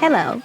Hello,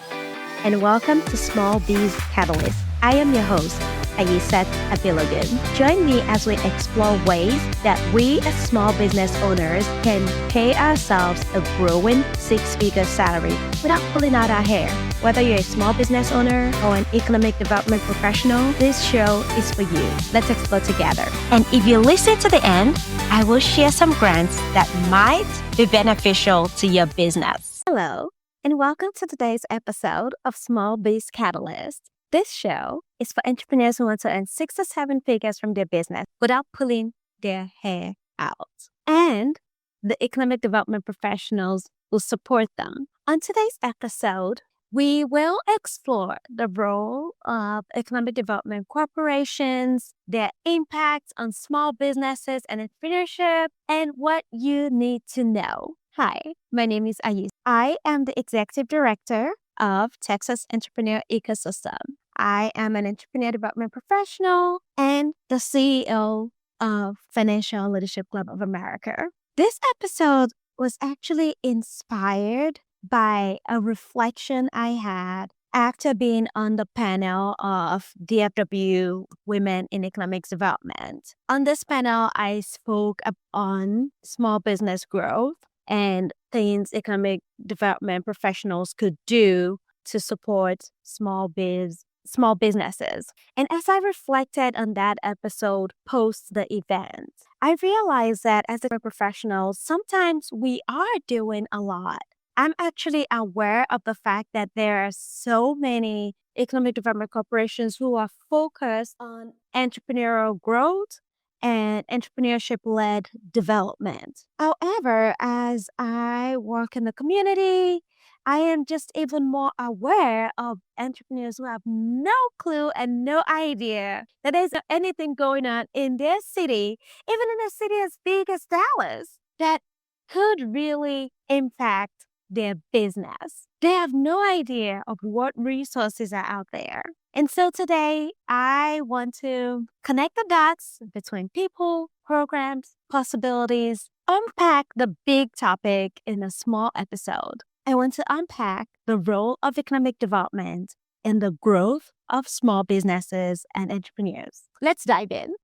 and welcome to Small Biz Catalyst. I am your host, Ayisat Abilogun. Join me as we explore ways that we as small business owners can pay ourselves a growing six-figure salary without pulling out our hair. Whether you're a small business owner or an economic development professional, this show is for you. Let's explore together. And if you listen to the end, I will share some grants that might be beneficial to your business. Hello, and welcome to today's episode of Small Biz Catalyst. This show is for entrepreneurs who want to earn 6 to 7 figures from their business without pulling their hair out, and the economic development professionals who support them. On today's episode, we will explore the role of economic development corporations, their impact on small businesses and entrepreneurship, and what you need to know. Hi, my name is Ayis. I am the Executive Director of Texas Entrepreneur Ecosystem. I am an entrepreneur development professional and the CEO of Financial Leadership Club of America. This episode was actually inspired by a reflection I had after being on the panel of DFW Women in Economic Development. On this panel, I spoke on small business growth and things economic development professionals could do to support small businesses. And as I reflected on that episode post the event, I realized that as a professional, sometimes we are doing a lot. I'm actually aware of the fact that there are so many economic development corporations who are focused on entrepreneurial growth and entrepreneurship-led development. However, as I work in the community, I am just even more aware of entrepreneurs who have no clue and no idea that there's anything going on in their city, even in a city as big as Dallas, that could really impact their business. They have no idea of what resources are out there. And so today, I want to connect the dots between people, programs, possibilities, unpack the big topic in a small episode. I want to unpack the role of economic development in the growth of small businesses and entrepreneurs. Let's dive in.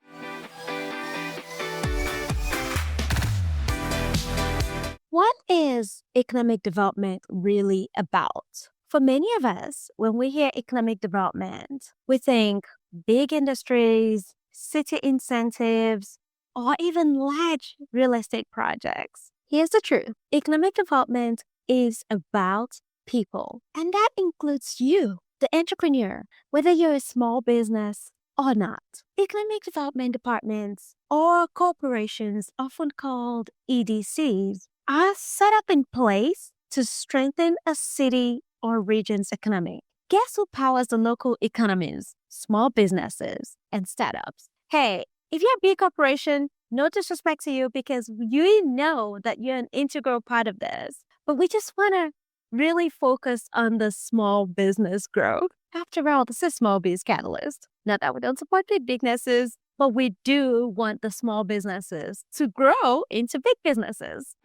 What is economic development really about? For many of us, when we hear economic development, we think big industries, city incentives, or even large real estate projects. Here's the truth. Economic development is about people, and that includes you, the entrepreneur, whether you're a small business or not. Economic development departments or corporations, often called EDCs, are set up in place to strengthen a city or region's economy. Guess who powers the local economies? Small businesses and startups. Hey, if you're a big corporation, no disrespect to you because you know that you're an integral part of this. But we just want to really focus on the small business growth. After all, this is Small Biz Catalyst. Not that we don't support big businesses, but we do want the small businesses to grow into big businesses.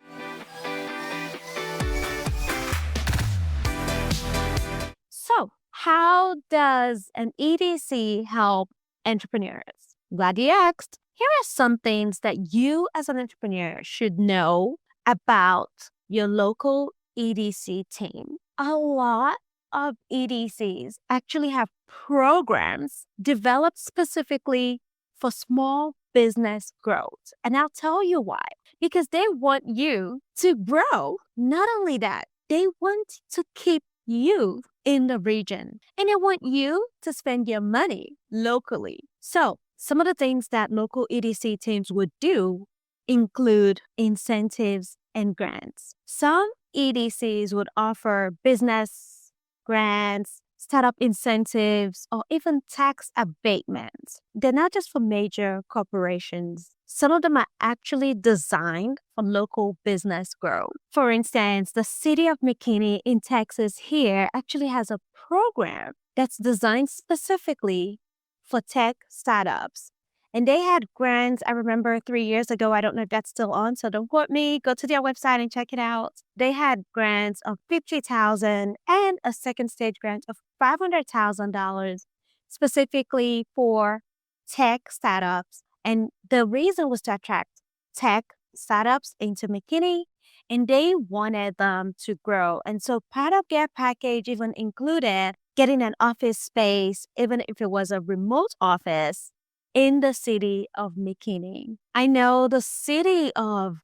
So, how does an EDC help entrepreneurs? Glad you asked. Here are some things that you as an entrepreneur should know about your local EDC team. A lot of EDCs actually have programs developed specifically for small business growth. And I'll tell you why. Because they want you to grow. Not only that, they want to keep you in the region. And they want you to spend your money locally. So some of the things that local EDC teams would do include incentives and grants. Some EDCs would offer business grants, startup incentives, or even tax abatements. They're not just for major corporations. Some of them are actually designed for local business growth. For instance, the city of McKinney in Texas here actually has a program that's designed specifically for tech startups. And they had grants, I remember 3 years ago. I don't know if that's still on, so don't quote me. Go to their website and check it out. They had grants of $50,000 and a second stage grant of $500,000 specifically for tech startups. And the reason was to attract tech startups into McKinney, and they wanted them to grow. And so part of their package even included getting an office space, even if it was a remote office, in the city of McKinney. I know the city of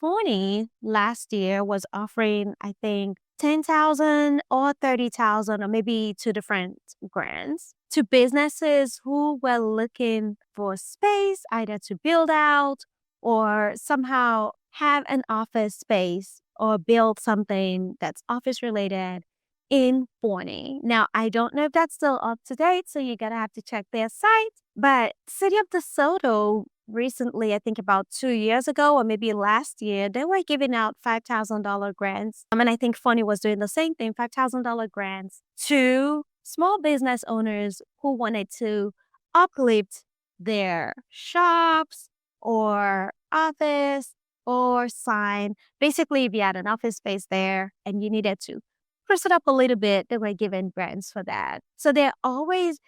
Forney last year was offering, I think, 10,000 or 30,000 or maybe two different grants to businesses who were looking for space either to build out or somehow have an office space or build something that's office related in Forney. Now, I don't know if that's still up to date, so you're going to have to check their site. But City of DeSoto recently, I think about 2 years ago or maybe last year, they were giving out $5,000 grants. And I think Forney was doing the same thing, $5,000 grants to small business owners who wanted to uplift their shops or office or sign. Basically, if you had an office space there and you needed to spruce it up a little bit, they were given grants for that. So they're always,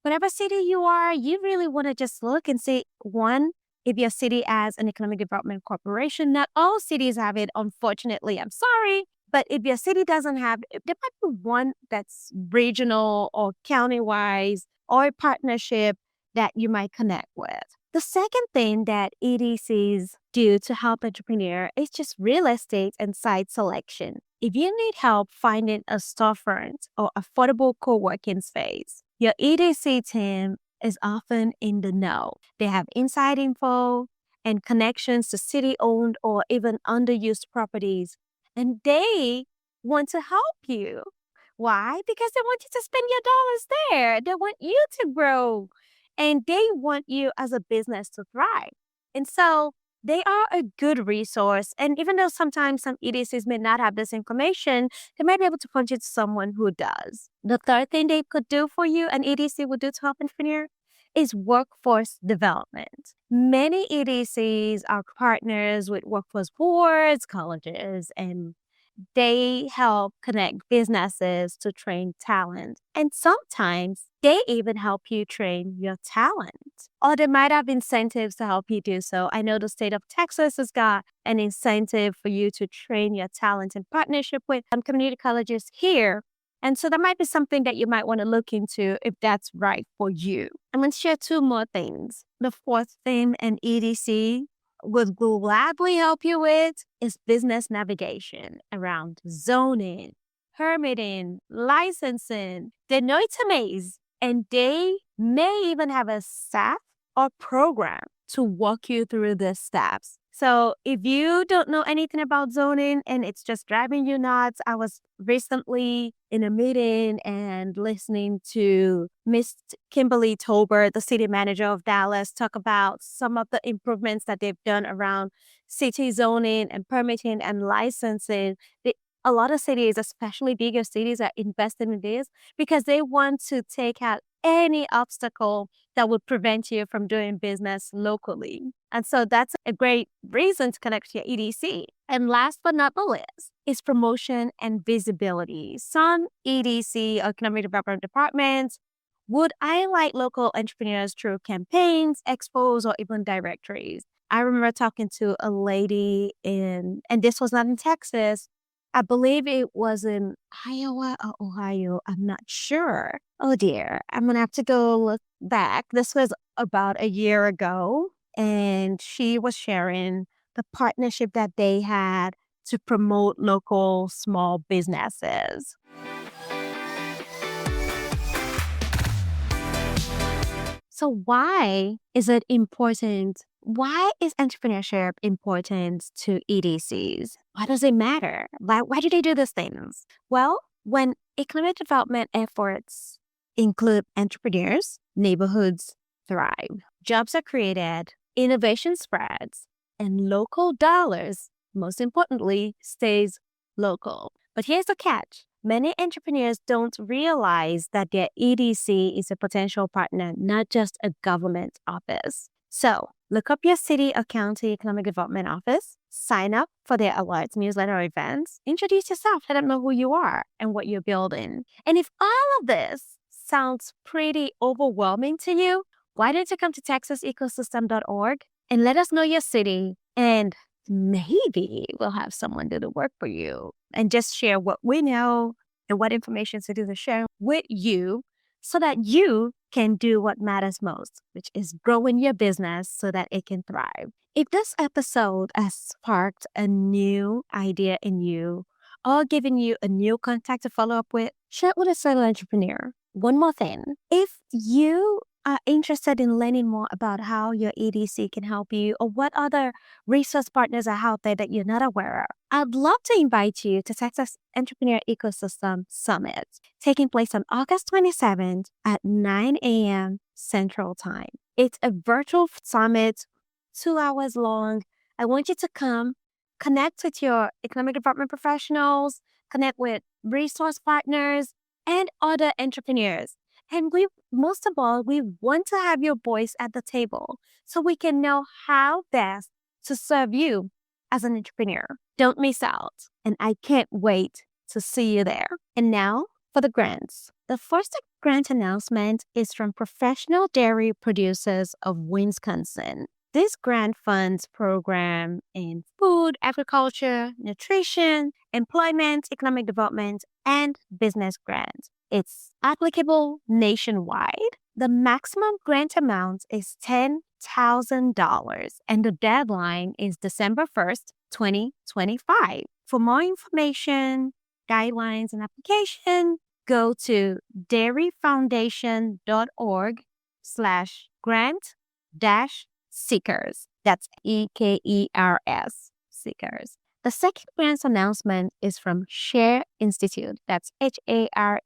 whatever city you are, you really want to just look and see, one, if your city has an economic development corporation. Not all cities have it, unfortunately. I'm sorry. But if your city doesn't have, there might be one that's regional or county-wise or a partnership that you might connect with. The second thing that EDCs do to help entrepreneur is just real estate and site selection. If you need help finding a storefront or affordable co-working space, your EDC team is often in the know. They have inside info and connections to city-owned or even underused properties, and they want to help you. Why? Because they want you to spend your dollars there. They want you to grow. And they want you as a business to thrive. And so they are a good resource. And even though sometimes some EDCs may not have this information, they might be able to point you to someone who does. The third thing they could do for you, an EDC would do to help entrepreneur, is workforce development. Many EDCs are partners with workforce boards, colleges, and they help connect businesses to train talent. And sometimes they even help you train your talent. Or they might have incentives to help you do so. I know the state of Texas has got an incentive for you to train your talent in partnership with community colleges here. And so that might be something that you might want to look into if that's right for you. I'm going to share two more things. The fourth thing an EDC would gladly help you with is business navigation around zoning, permitting, licensing. They know it's a maze, and they may even have a staff or program to walk you through the steps. So if you don't know anything about zoning and it's just driving you nuts, I was recently in a meeting and listening to Miss Kimberly Tolbert, the city manager of Dallas, talk about some of the improvements that they've done around city zoning and permitting and licensing. A lot of cities, especially bigger cities, are investing in this because they want to take out any obstacle that would prevent you from doing business locally. And so that's a great reason to connect to your EDC. And last but not the least is promotion and visibility. Some EDC, economic development departments, would highlight local entrepreneurs through campaigns, expos, or even directories. I remember talking to a lady and this was not in Texas. I believe it was in Iowa or Ohio. I'm not sure. Oh dear. I'm going to have to go look back. This was about a year ago. And she was sharing the partnership that they had to promote local small businesses. So why is it important? Why is entrepreneurship important to EDCs? Why does it matter? Why do they do these things? Well, when economic development efforts include entrepreneurs, neighborhoods thrive. Jobs are created, innovation spreads, and local dollars, most importantly, stays local. But here's the catch. Many entrepreneurs don't realize that their EDC is a potential partner, not just a government office. So look up your city or county economic development office, sign up for their alerts, newsletter, or events, introduce yourself, let them know who you are and what you're building. And if all of this sounds pretty overwhelming to you, why don't you come to texasecosystem.org and let us know your city, and maybe we'll have someone do the work for you and just share what we know and what information to do to share with you so that you can do what matters most, which is growing your business so that it can thrive. If this episode has sparked a new idea in you or given you a new contact to follow up with, share it with a fellow entrepreneur. One more thing. If you are interested in learning more about how your EDC can help you or what other resource partners are out there that you're not aware of, I'd love to invite you to Texas Entrepreneur Ecosystem Summit, taking place on August 27th at 9 a.m. Central Time. It's a virtual summit, 2 hours long. I want you to come, connect with your economic development professionals, connect with resource partners, and other entrepreneurs. And most of all, we want to have your voice at the table so we can know how best to serve you as an entrepreneur. Don't miss out. And I can't wait to see you there. And now for the grants. The first grant announcement is from Professional Dairy Producers of Wisconsin. This grant funds program in food, agriculture, nutrition, employment, economic development, and business grants. It's applicable nationwide. The maximum grant amount is $10,000 and the deadline is December 1st, 2025. For more information, guidelines, and application, go to dairyfoundation.org/grant-seekers. That's EKERS, seekers. The second grant announcement is from Share Institute. That's HARE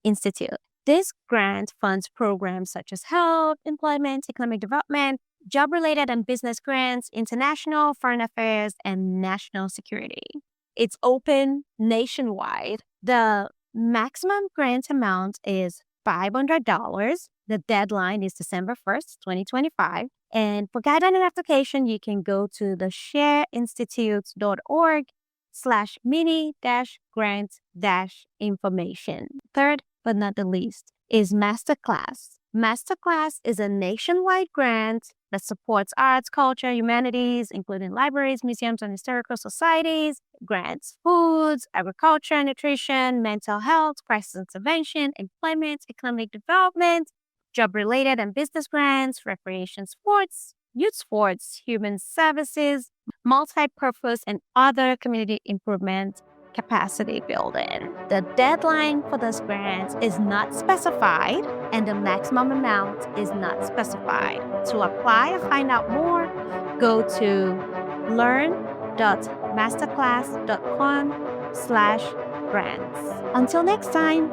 Institute. This grant funds programs such as health, employment, economic development, job-related and business grants, international, foreign affairs, and national security. It's open nationwide. The maximum grant amount is $500. The deadline is December 1st, 2025. And for guidance and application, you can go to the shareinstitutes.org/mini-grant-information. Third, but not the least, is MasterClass. MasterClass is a nationwide grant that supports arts, culture, humanities, including libraries, museums, and historical societies, grants foods, agriculture, nutrition, mental health, crisis intervention, employment, economic development, job-related and business grants, recreation sports, youth sports, human services, multi-purpose, and other community improvement capacity building. The deadline for this grant is not specified, and the maximum amount is not specified. To apply or find out more, go to learn.masterclass.com/grants. Until next time.